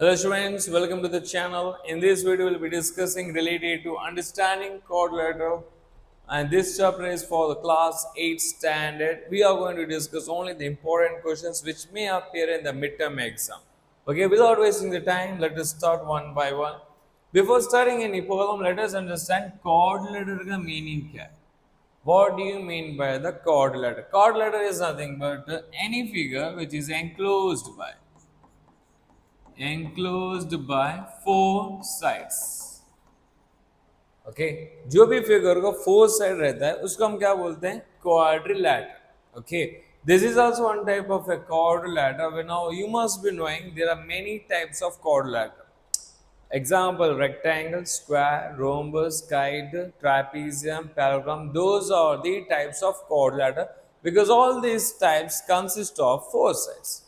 Hello students, welcome to the channel. In this video, we'll be discussing related to understanding quadrilateral, and this chapter is for the class 8 standard. We are going to discuss only the important questions which may appear in the midterm exam. Okay, without wasting the time, let us start one by one. Before starting any problem, let us understand quadrilateral का meaning क्या है. What do you mean by the quadrilateral? Quadrilateral is nothing but any figure which is enclosed by four sides. Okay जो भी figure का four side रहता है उसको हम क्या बोलते हैं quadrilateral. Okay this is also one type of a quadrilateral. Now you must be knowing there are many types of quadrilateral. Example: rectangle, square, rhombus, kite, trapezium, parallelogram. Those are the types of quadrilateral because all these types consist of four sides.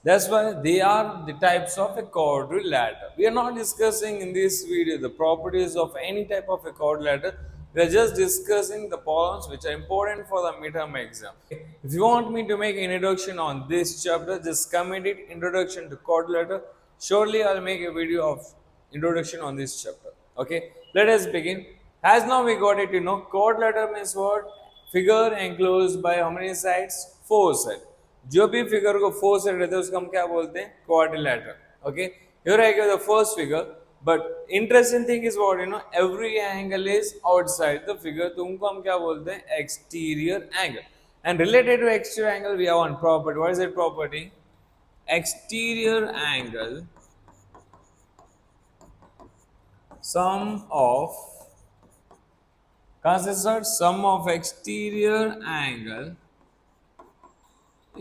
That's why they are the types of a quadrilateral. We are not discussing in this video the properties of any type of a quadrilateral. We are just discussing the problems which are important for the midterm exam. If you want me to make an introduction on this chapter, just comment it introduction to quadrilateral. Surely I'll make a video of introduction on this chapter. Okay, let us begin. As now we got it, quadrilateral means what? Figure enclosed by how many sides? Four sides. जो भी figure को four side रहता है उसको हम क्या बोलते हैं quadrilateral. Okay here I give the first figure but interesting thing is what every angle is outside the figure तो उनको हम क्या बोलते हैं exterior angle. And related to exterior angle we have one property. What is that property? Exterior angle sum of sum of exterior angle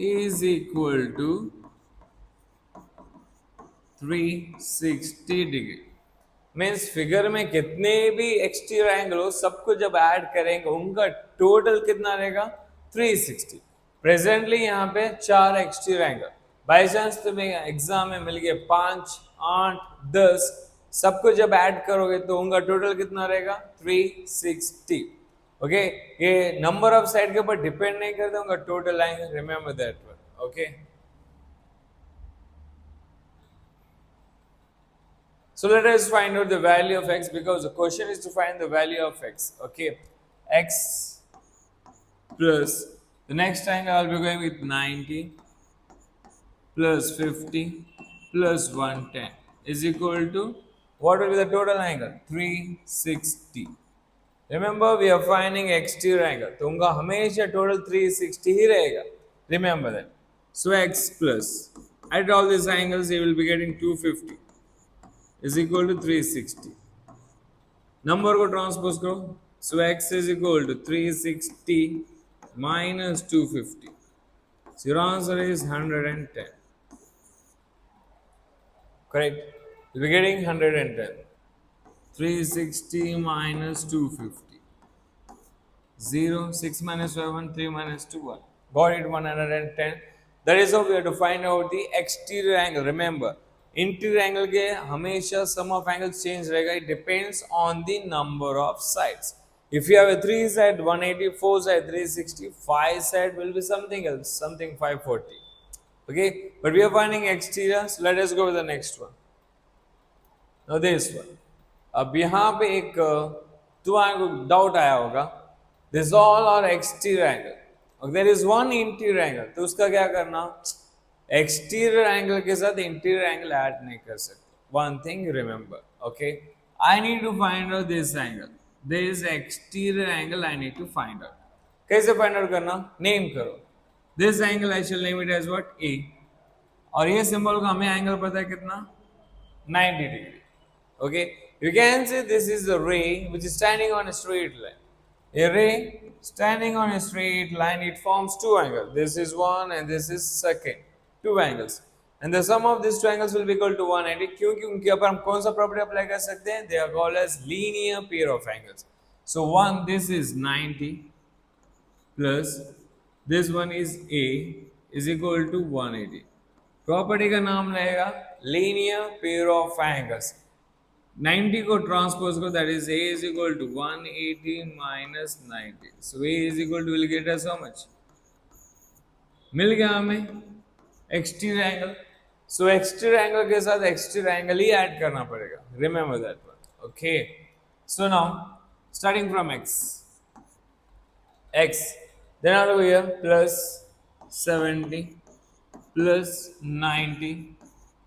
is equal to 360 degree. Means figure में कितने भी exterior angle हो सबको जब add करेंगे उनका total कितना रहेगा 360. प्रेजेंटली यहाँ पे चार एक्सटीरियर एंगल. बाई चांस तुम्हें एग्जाम में मिल गए 5, 8, 10 सबको जब ऐड करोगे तो उनका टोटल कितना रहेगा 360. ओके ये नंबर ऑफ साइड के ऊपर डिपेंड नहीं करते उनका total angle. Remember that one. Okay so let us find out the value of x because the question is to find the value of x. Okay, x plus the next angle I'll be going with 90 plus 50 plus 110 is equal to what will be the total angle 360. Remember we are finding exterior angle तो उनका हमेशा total 360 ही रहेगा. Remember that. So x plus at all these angles you will be getting 250 is equal to 360. Number को transpose करो. सो x is equal to 360 minus 250. So your answer is 110. Correct? You'll be getting 110. 360 minus 250. 0, 6 minus 5, 1, 3 minus 2, 1. Got it, 110. That is how we have to find out the exterior angle. Remember, interior angle के हमेशा सम of angles change रहेगा. It depends on the number of sides. If you have a 3 side 180, 4 side 360, 5 side will be something else, something 540. Okay, but we are finding exterior, so let us go with the next one. Now this one. अब यहाँ पे एक तुम्हारे को doubt आया होगा. This all are exterior angle. और there is one interior angle. तो उसका क्या करना? एक्सटीरियर एंगल के साथ इंटीरियर एंगल ऐड नहीं कर सकते. One thing remember. Okay I need to find out this angle. This exterior angle I need to find out. कैसे फाइंड आउट करना? नेम करो. This angle I shall name it as what A. और ये symbol का हमें angle पता है कितना 90 degree. Okay you can say this is the रे which is standing on a straight line. A ray standing on a straight line, it forms two angles. This is one and this is second. Two angles. And the sum of these two angles will be equal to 180. क्योंकि उनके ऊपर हम कौन सा property apply कर सकते हैं? They are called as linear pair of angles. So one, this is 90 plus this one is A is equal to 180. Property का नाम रहेगा linear pair of angles. 90 को ट्रांसपोज करो, that is a is equal to 180 minus 90. So a is equal to will get us how much? मिल गया हमें exterior angle. सो exterior angle के साथ exterior angle ही add करना पड़ेगा, remember that one. Okay, so now starting from x, then out over here plus 70 plus 90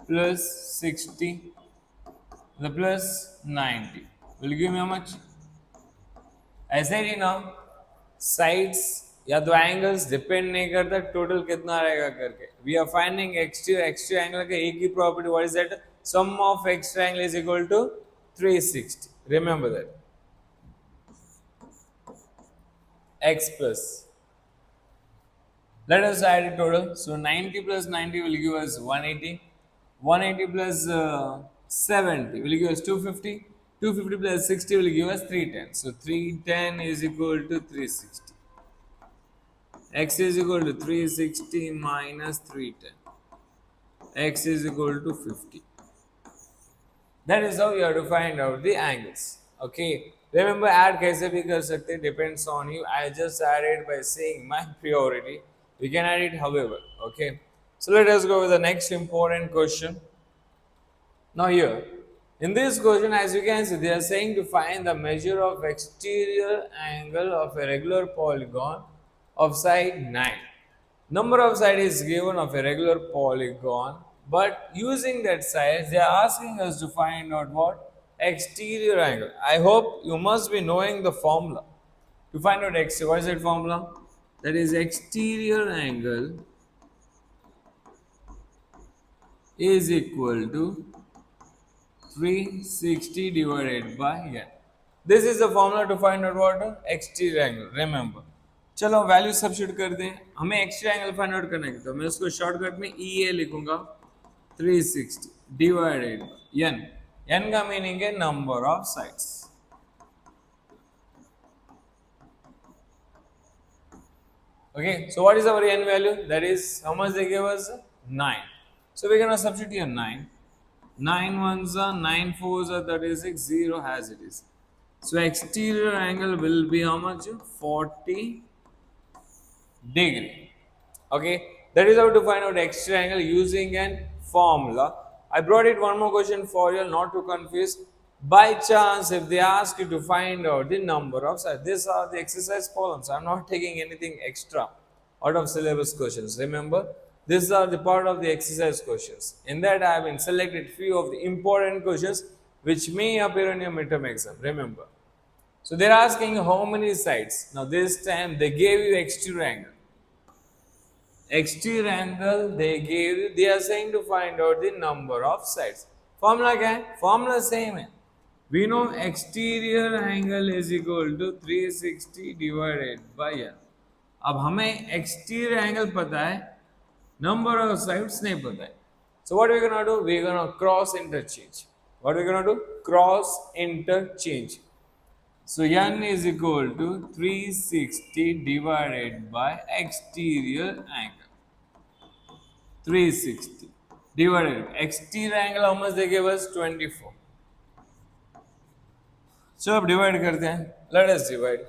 plus 60 the plus 90 will give me how much? I said sides या तो angles depend नहीं करता total कितना रहेगा करके. We are finding extra angle का एक ही property, what is that? Sum of extra angle is equal to 360. Remember that. x plus, let us add a total. So 90 plus 90 will give us 180. 180 plus 70 will give us 250. 250 plus 60 will give us 310. So 310 is equal to 360. X is equal to 360 minus 310. X is equal to 50. That is how you have to find out the angles. Okay. Remember, add kaise bhi kar sakte, depends on you. I just added by saying my priority. We can add it however. Okay. So let us go with the next important question. Now here, in this question, as you can see, they are saying to find the measure of exterior angle of a regular polygon of side 9. Number of sides is given of a regular polygon, but using that size, they are asking us to find out what? Exterior angle. I hope you must be knowing the formula. To find out exterior, what is that formula? That is exterior angle is equal to 360 divided by n. This is the formula to find out what? Exterior angle. Remember. चलो value substitute कर दें. हमें extra angle find out करना है तो मैं उसको shortcut में ई ए लिखूंगा. 360 डिवाइडेड बाय एन. एन का मीनिंग है number of sides. Okay, so what is our n value? That is how much they gave us? 9. So we're gonna substitute here 9. 9 ones are 9 fours are 36, 0 as it is. So exterior angle will be how much? 40 degree. Okay, that is how to find out exterior angle using an formula. I brought it one more question for you, not to confuse. By chance, if they ask you to find out the number of sides, these are the exercise problems. I'm not taking anything extra out of syllabus questions. Remember, these are the part of the exercise questions. In that, I have been selected few of the important questions which may appear in your midterm exam. Remember. So they're asking how many sides. Now this time they gave you exterior angle. Exterior angle they gave you. They are saying to find out the number of sides. Formula क्या है? Formula same है. We know exterior angle is equal to 360 divided by n. अब हमें exterior angle पता है, number of sides नहीं पता है. So what we're gonna do? We're gonna cross interchange. What we're gonna do? Cross interchange. So n is equal to 360 divided by exterior angle. 360 divided exterior angle how much they gave us? 24. So अब divide करते हैं. Let us divide.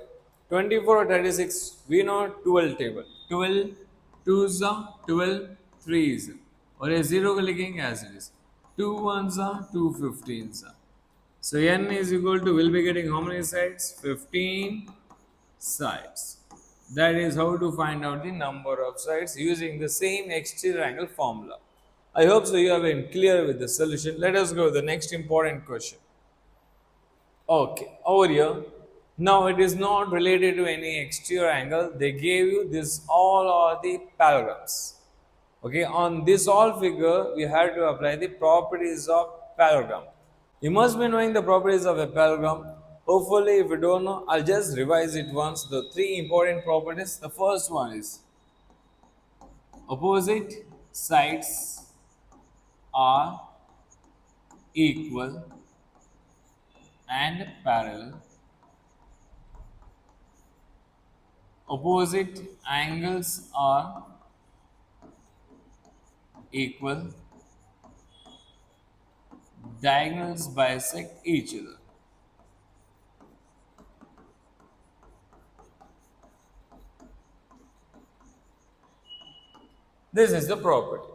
24 और 36 we know 12 table. 12 2s are 12 3s और ये 0 को लिखेंगे as it is. 2 1s are 2 15s are. So n is equal to, we'll be getting how many sides? 15 sides. That is how to find out the number of sides using the same exterior angle formula. I hope so you have been clear with the solution. Let us go to the next important question. Okay, over here. Now it is not related to any exterior angle. They gave you this, all are the parallels. Okay, on this all figure, we have to apply the properties of parallelogram. You must be knowing the properties of a parallelogram. Hopefully, if you don't know, I'll just revise it once. The three important properties. The first one is opposite sides are equal and parallel. Opposite angles are equal. Diagonals bisect each other. This is the property.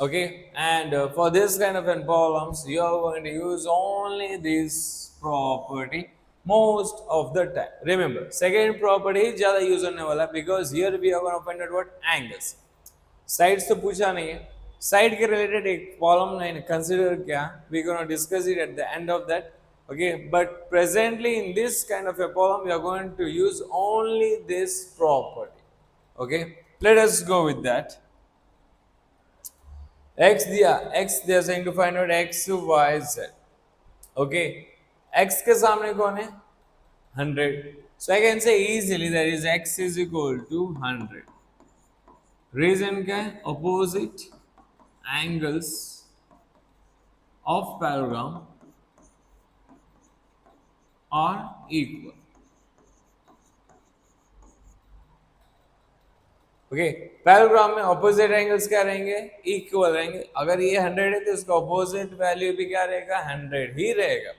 Okay, and for this kind of an problems, you are going to use only this property most of the time. Remember, second property ज़्यादा use होने वाला because here we are going to find out what angles. Sides तो पूछा नहीं है. Side के related एक problem नहीं consider क्या? We are going to discuss it at the end of that. Okay, but presently in this kind of a problem, we are going to use only this property. Okay, let us go with that. X they are saying to find out x, y, z. Okay, x के सामने कौन है 100. So I can say easily that is x is equal to 100. Reason क्या है? Opposite angles of parallelogram are equal. Okay, parallelogram में opposite angles क्या रहेंगे? Equal रहेंगे. अगर ये 100 है तो उसका ऑपोजिट वैल्यू भी क्या रहेगा? 100 ही रहेगा.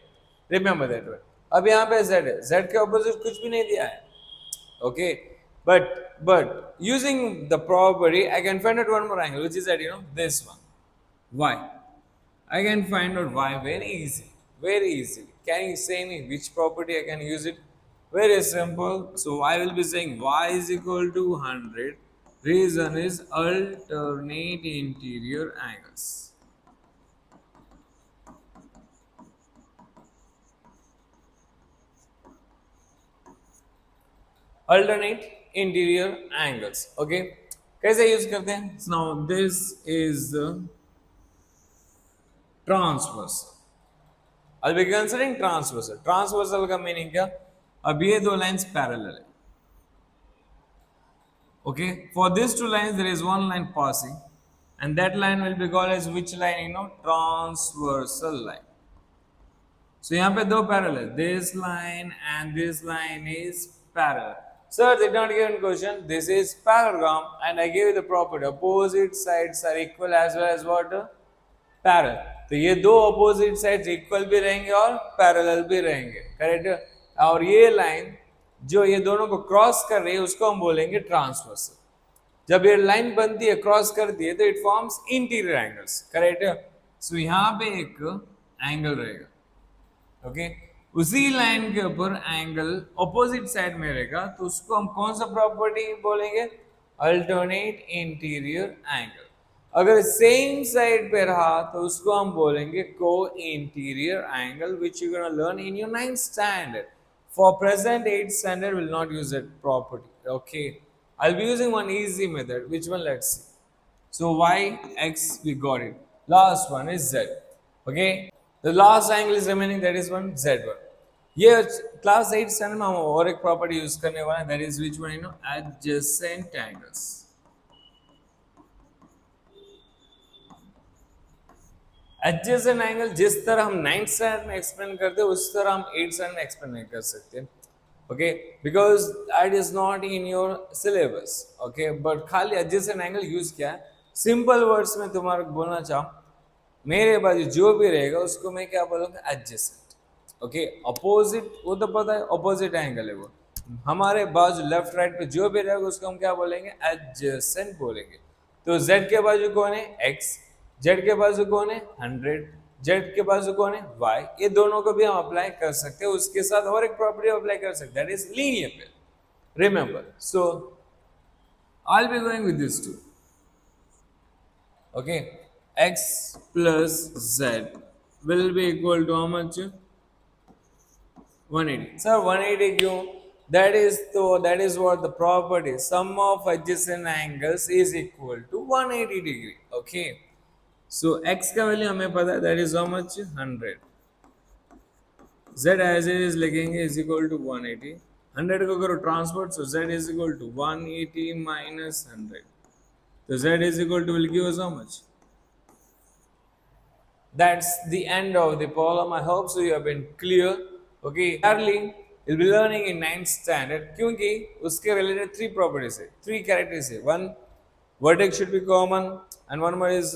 Remember that one. अब यहाँ पे z है, z के ऑपोजिट कुछ भी नहीं दिया है. Okay, but using the property I can find out one more angle, which is that this one, y. I can find out y very easily, very easily. Can you say me which property I can use it? Very simple. So I will be saying y is equal to 100. Reason is alternate interior angles. Alternate interior angles. Okay, कैसे use करते हैं? Now this is the transversal. I'll be considering transversal. Transversal का meaning क्या? अब ये दो lines parallel है. Okay, for these two lines there is one line passing, and that line will be called as which line? Transversal line. So यहाँ पे दो parallel, this line and this line is parallel. Sir, did not given question. This is parallelogram, and I gave you the property. Opposite sides are equal as well as what? Parallel. तो ये दो opposite sides equal भी रहेंगे और parallel भी रहेंगे, correct? और ये line जो ये दोनों को क्रॉस कर रही है उसको हम बोलेंगे ट्रांसवर्सल. जब ये लाइन बनती है, क्रॉस करती है, तो it forms interior angles, correct? So यहाँ पे एक एंगल रहेगा. ओके, उसी लाइन के ऊपर एंगल ऑपोजिट साइड में रहेगा, तो उसको हम कौन सा प्रॉपर्टी बोलेंगे? Alternate interior angle. अगर सेम साइड पे रहा तो उसको हम बोलेंगे को interior angle, which you gonna learn in your 9th standard. For present 8th standard will not use that property. Okay, I'll be using one easy method. Which one? Let's see. So y, x, we got it. Last one is z. Okay, the last angle is remaining, that is one z1. ये class 8th standard में हम और एक property use करने वाले हैं, that is which one? Adjacent angles. Adjacent angle जिस तरह हम 9th स्टैंडर्ड में एक्सप्लेन करते हैं उस तरह हम 8th स्टैंडर्ड में एक्सप्लेन नहीं कर सकते. Okay, because that is not in your syllabus. Okay, but खाली एडजेसेंट एंगल यूज किया है. सिंपल वर्ड्स में तुम्हारा बोलना चाहूँ, मेरे बाजू जो भी रहेगा उसको मैं क्या बोलूँगा? एडजेसेंट. ओके, अपोजिट वो तो पता है, अपोजिट एंगल है वो. हमारे बाजू लेफ्ट राइट पे जो भी रहेगा उसको हम क्या बोलेंगे? एडजेसेंट बोलेंगे. तो z के बाजू कौन है? x. z के बाजू कौन है? 100. z के बाजू कौन है? y. ये दोनों को भी हम अप्लाई कर सकते हैं. उसके साथ और एक प्रॉपर्टी अप्लाई कर सकते हैं, that is linear pair. Remember, so I will be going with this two. Okay, x plus z will be equal to how much? 180. Sir, 180 क्यों? That is what the property. Sum of adjacent angles is equal to 180 degree. Okay. So x का value हमें पता है, that is how much? 100. z as it is लिखेंगे is equal to 180. 100 को करो transport, so z is equal to 180 minus 100. So z is equal to will give us how much? That's the end of the problem. I hope so you have been clear. Okay, early you'll be learning in 9th standard क्योंकि उसके related 3 properties है, 3 characteristics है. One, vertex should be common, and one more is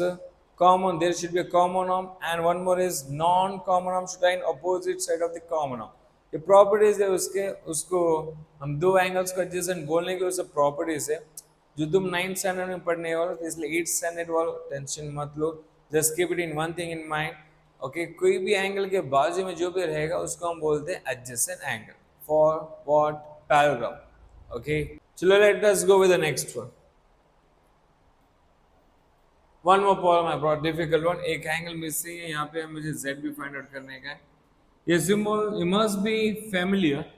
common, there should be a common arm, and one more is non-common arm should lie in opposite side of the common arm. ये properties है उसके, उसको हम दो angles को adjacent बोलने के उसे properties है. जो तुम 9th स्टैंडर्ड में पढ़ने वाले हो, तो इसलिए 8th स्टैंडर्ड वालों टेंशन मत लो, just keep it in one thing in mind. Okay, कोई भी एंगल के बाजू में जो भी रहेगा उसको हम बोलते हैं adjacent angle for what, parallel. Okay, चलो let us go with the next one. One more problem I brought, difficult one. एक एंगल मिसिंग है, यहाँ पे मुझे z भी फाइंड आउट करने का है। ये symbol you must be familiar,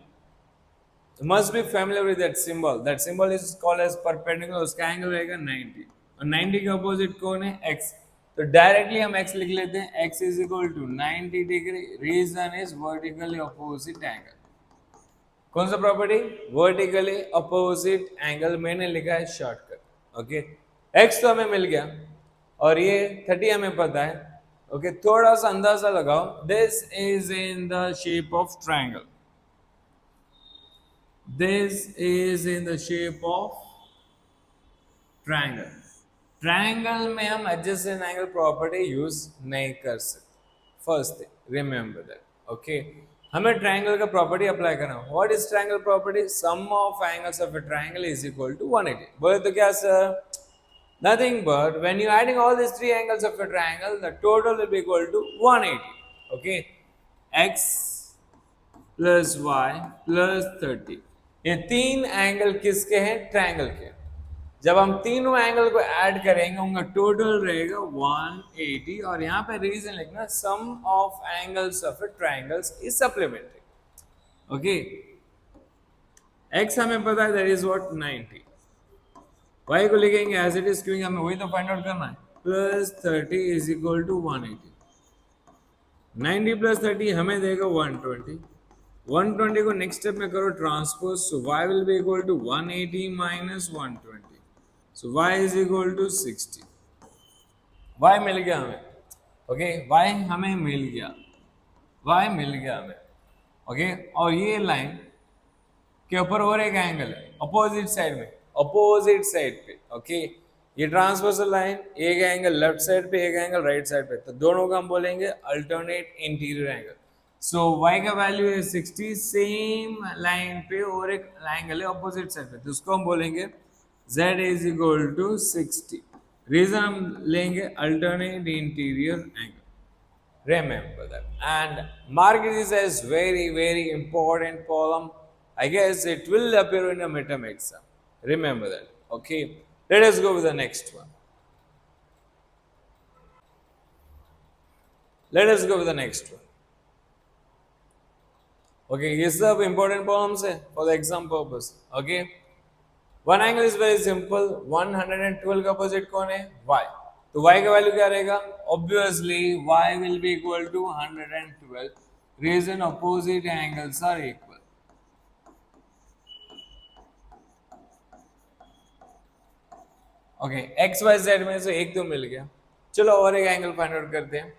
you must be familiar with that symbol. That symbol is called as perpendicular, उसका एंगल रहेगा 90 और 90 का अपोजिट कौन है, x। तो डायरेक्टली हम x लिख लेते हैं, x is equal to 90 degree, reason is vertically opposite angle. कौन सा प्रॉपर्टी, वर्टिकली अपोजिट एंगल, मैंने लिखा है शॉर्टकट। ओके, x तो हमें मिल गया और ये 30 हमें पता है। ओके, थोड़ा सा अंदाजा लगाओ, this is in the shape of triangle, this is in the shape of triangle। Triangle में हम adjacent angle property यूज नहीं कर सकते, first thing remember that. Okay, हमें ट्रायंगल का प्रॉपर्टी अप्लाई करना। What is triangle property, sum of angles of a triangle is equal to 180। बोले तो क्या sir, nothing but when you adding all these three angles of a triangle, the total will be equal to 180। okay, x plus y plus 30, ये तीन angle किसके हैं, triangle के। जब हम तीनों एंगल को ऐड करेंगे उनका टोटल रहेगा 180, और यहाँ पे रीजन लिखना, sum of angles of a triangles is supplementary. Okay, x हमें पता है दैट इज व्हाट 90, y को लिखेंगे एज इट इज क्योंकि हमें वही तो फाइंड आउट करना है, plus 30 is equal to 180। 90 plus 30 हमें देगा 120। 120 को नेक्स्ट स्टेप में करो transpose, so y will be equal to 180 minus 120, so y is equal to 60। y मिल गया हमें। ओके, y हमें मिल गया, y मिल गया हमें। ओके, और ये लाइन के ऊपर और एक एंगल है अपोजिट साइड में, अपोजिट साइड पे। ओके, ये ट्रांसवर्सल लाइन, एक एंगल लेफ्ट साइड पे, एक एंगल राइट साइड पे, तो दोनों का हम बोलेंगे अल्टरनेट इंटीरियर एंगल। सो y का वैल्यू है 60, सेम लाइन पे और एक एंगल है अपोजिट साइड पे, तो उसको हम बोलेंगे z is equal to 60। Reason हम लेंगे alternate interior angle, remember that and mark this as very important problem. I guess it will appear in a midterm exam, remember that. Okay, let us go with the next one. Let us go with the next one. Okay, ये सब important problems है for the exam purpose. Okay, one angle is very simple, 112 का opposite कौन है, y। तो y का value क्या रहेगा, obviously y will be equal to 112, reason opposite angles are equal। Okay, x y z में से एक तो मिल गया, चलो और एक एंगल फाइंड आउट करते हैं।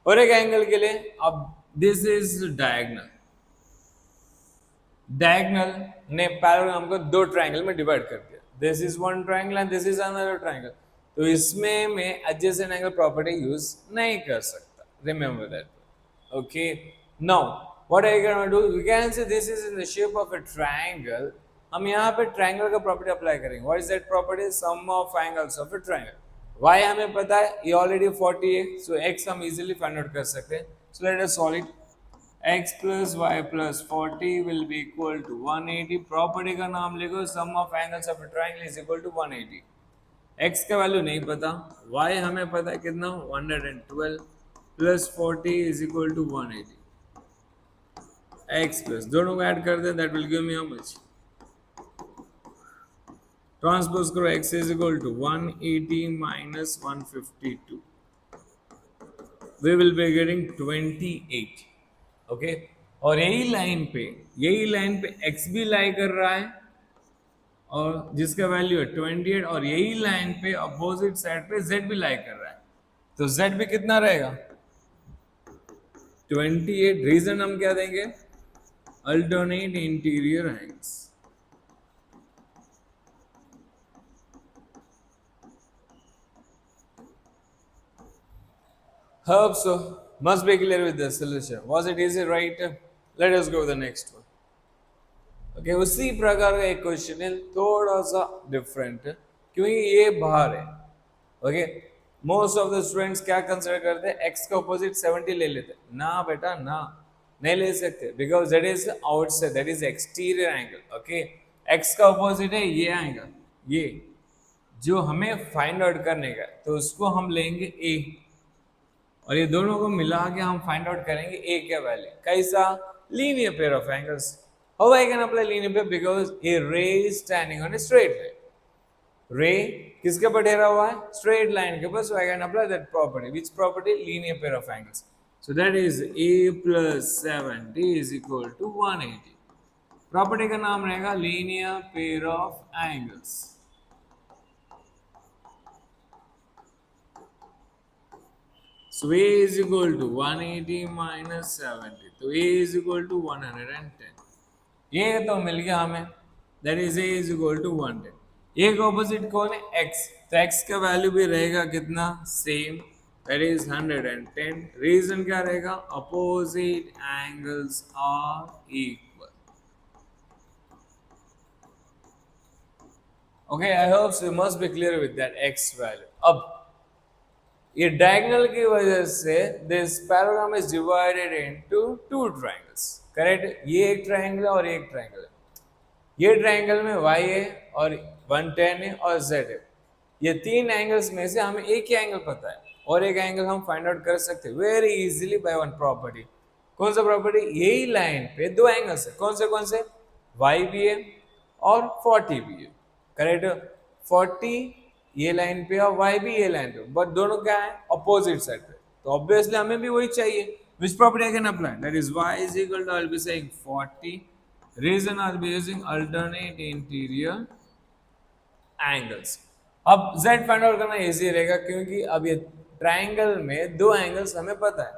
और एक एंगल के लिए अब दिस इज डायगोनल, डायगोनल ने पैरेलल को दो ट्रायंगल में डिवाइड कर दिया, this is one triangle and this is another triangle, तो इसमें मैं एडजेसेंट एंगल प्रॉपर्टी यूज नहीं कर सकता, remember that. Okay, now what I can do, you can say this is in the shape of a triangle, हम यहाँ पे triangle का प्रॉपर्टी अप्लाई करेंगे। What is that property, sum of angles of a triangle. y हमें पता है ये already 40 है, सो x हम इजीली फाइंड आउट कर सकते हैं। So let us solve it, x plus y plus 40 will be equal to 180। Property का नाम लिखो, sum of angles of a triangle is equal to 180। x का वैल्यू नहीं पता, y हमें पता है कितना, 112 plus 40 is equal to 180। x plus दोनों को ऐड कर दें, that will give me how much, transpose करो, x is equal to 180 minus 152, we will be getting 28। Okay, और यही लाइन पे x भी लाई कर रहा है और जिसका वैल्यू है 28, और यही लाइन पे अपोजिट साइड पे z भी लाई कर रहा है, तो z भी कितना रहेगा, 28। रीजन हम क्या देंगे, alternate interior angles. Hope so. Must be clear with the solution. Was it easy, right? Let us go with the next one. Okay, उसी प्रकार का एक क्वेश्चन है, थोड़ा सा डिफरेंट है, क्योंकि ये बाहर है। Okay, most of the students क्या कंसिडर करते हैं, एक्स का अपोजिट 70 ले लेते हैं। ना बेटा ना, नहीं ले सकते, because that is outside, that is exterior angle. Okay, x का अपोजिट है ये एंगल, ये जो हमें फाइंड आउट करने का, तो उसको हम लेंगे ए, और ये दोनों को मिला के हम फाइंड आउट करेंगे ए क्या वैल्यू। कैसा, linear pair of angles. How I can apply linear pair, because a ray is standing on a straight line. Ray किसके ऊपर ठहरा हुआ है, स्ट्रेट लाइन के ऊपर, so I can apply that property. Which property, linear pair of angles. So that is a plus 70 is equal to 180। Property का नाम रहेगा linear pair of angles. So a is equal to 180 minus 70, तो a is equal to 110। ये तो मिल गया हमें, that is a is equal to 110। a का opposite कौन है, x, तो x का वैल्यू भी रहेगा कितना, सेम, that is 110। रीजन क्या रहेगा, opposite angles are equal. Okay, I hope you must be clear with that x value. अब ये डायगोनल की वजह से this parallelogram is divided into two triangles, correct. ये एक ट्रायंगल है और एक ट्रायंगल है। ये ट्रायंगल में y है और 110 है और z है। ये तीन एंगल्स में से हमें एक ही एंगल पता है, और एक एंगल हम फाइंड आउट कर सकते हैं very easily by one property. कौन सा प्रॉपर्टी, यही लाइन पे दो एंगल्स है, कौन से, y भी है और 40 भी है, करेक्ट। 40 ये लाइन पे और y भी ये लाइन पे, बट दोनों क्या है, अपोजिट साइड पे, तो ऑब्वियसली हमें भी वही चाहिए। Which property I can apply, that is y is equal to, I'll be saying 40, reason I'll be using alternate interior angles। अब z फाइंड आउट करना इजी रहेगा, क्योंकि अब ये ट्रायंगल में दो एंगल्स हमें पता है,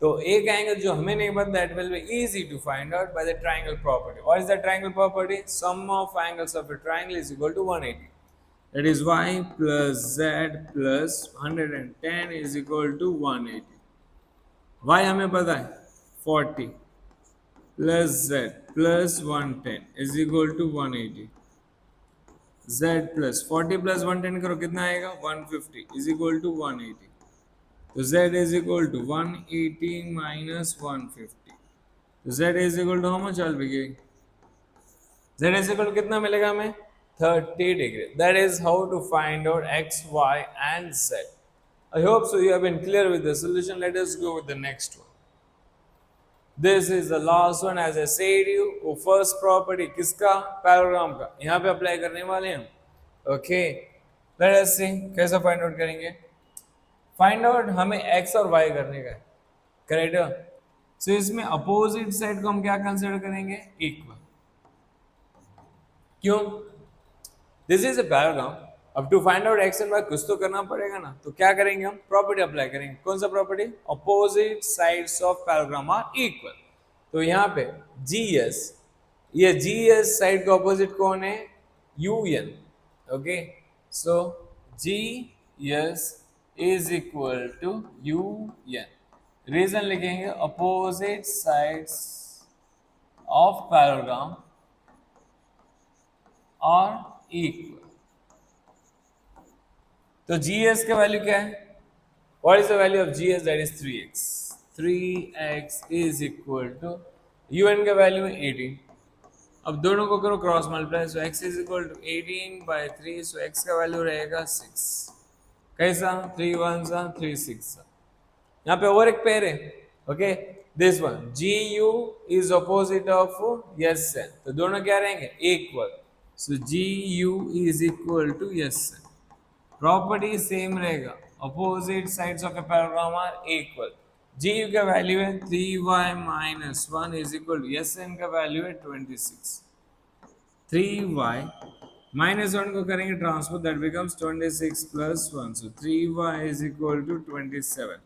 तो एक एंगल जो हमें नहीं पता, that will be easy to find out by the triangle property. What is the triangle property, sum of angles of a triangle is equal to 180। That is y plus z plus 110 is equal to 180। y हमें पता है 40 plus z plus 110 is equal to 180। z plus 40 plus 110 करो कितना आएगा, 150 is equal to 180। तो z is equal to 180 minus 150। तो z is equal to how much, I'll be giving z is equal to कितना मिलेगा हमें, 30 degree। That is how to find out x, y and z। I hope so you have been clear with the solution. Let us go with the next one। This is the last one, as I said you, वो first property किसका, पैराग्राम का, यहाँ पे apply करने वाले हैं हम। Okay, let us see कैसा फाइंड आउट करेंगे। फाइंड आउट हमें x और y करने का है, करेक्ट। सो इसमें अपोजिट साइड को हम क्या कंसिडर करेंगे, इक्वल। क्यों, दिस इज अ पैराग्राम, अब to find out x and y कुछ तो करना पड़ेगा ना, तो क्या करेंगे हम, प्रॉपर्टी अप्लाई करेंगे। कौन सा property, opposite sides of parallelogram are equal. तो यहाँ पे GS, ये GS साइड का अपोजिट कौन है, UN। Okay, so GS is equal to UN। Reason लिखेंगे, opposite sides of parallelogram are equal. तो GS का वैल्यू क्या है, what is the value of GS, that is 3x। 3x is equal to UN का value है 18। अब दोनों को करो cross multiply, so x is equal to 18 by 3, so x का वैल्यू रहेगा 6। कैसा, 3 1 सा 3 6 सा। यहाँ पे और एक पेयर है, okay, this one GU is opposite of SN, तो दोनों क्या रहेंगे, equal. So GU is equal to SN। Property same रहेगा, opposite sides of a parallelogram are equal. GU का वैल्यू है 3y minus 1 is equal to SN का value है 26। 3y minus 1 को करेंगे transfer, that becomes 26 plus 1, so 3y is equal to 27।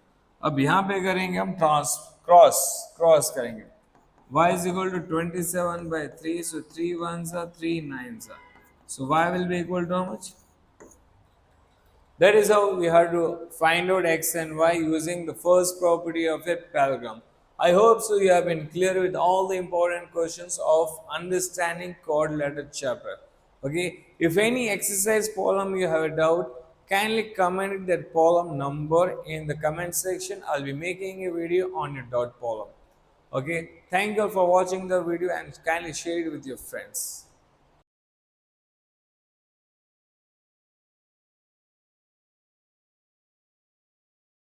अब यहाँ पे करेंगे हम क्रॉस करेंगे, y is equal to 27 by 3, so 3 1s are 3 9s are, so y will be equal to how much? That is how we have to find out x and y using the first property of a parallelogram. I hope so you have been clear with all the important questions of understanding quadrilateral chapter. Okay, if any exercise problem you have a doubt, kindly comment that problem number in the comment section. I'll be making a video on your doubt problem. Okay, thank you for watching the video and kindly share it with your friends.